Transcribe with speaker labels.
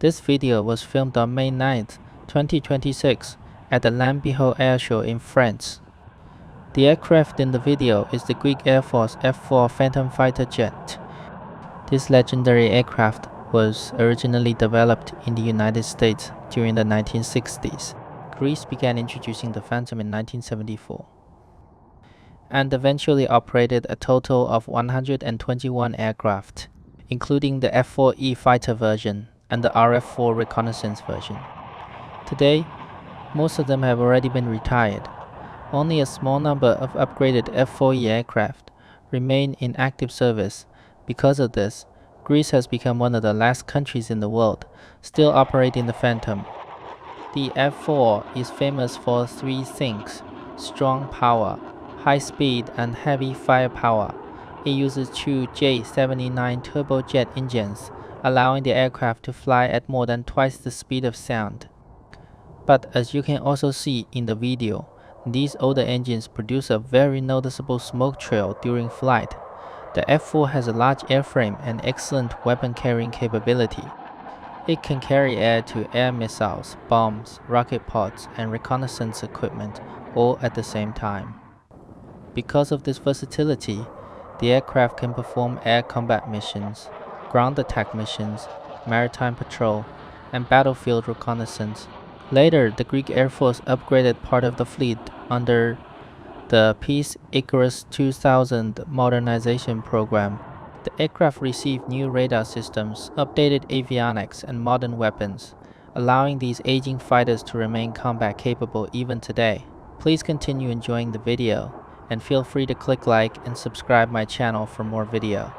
Speaker 1: This video was filmed on May 9, 2026 at the Lann-Bihoué Air Show in France. The aircraft in the video is the Greek Air Force F-4 Phantom fighter jet. This legendary aircraft was originally developed in the United States during the 1960s. Greece began introducing the Phantom in 1974 and eventually operated a total of 121 aircraft, including the F-4E fighter version and the F-4 reconnaissance version. Today, most of them have already been retired. Only a small number of upgraded F-4E aircraft remain in active service. Because of this, Greece has become one of the last countries in the world still operating the Phantom. The F-4 is famous for three things: strong power, high speed, and heavy firepower. It uses two J79 turbojet engines, allowing the aircraft to fly at more than twice the speed of sound. But as you can also see in the video, these older engines produce a very noticeable smoke trail during flight. The F-4 has a large airframe and excellent weapon carrying capability. It can carry air-to-air missiles, bombs, rocket pods, and reconnaissance equipment all at the same time. Because of this versatility, the aircraft can perform air combat missions, ground attack missions, maritime patrol, and battlefield reconnaissance. Later, the Greek Air Force upgraded part of the fleet under the Peace Icarus 2000 modernization program. The aircraft received new radar systems, updated avionics, and modern weapons, allowing these aging fighters to remain combat capable even today. Please continue enjoying the video, and feel free to click like and subscribe my channel for more video.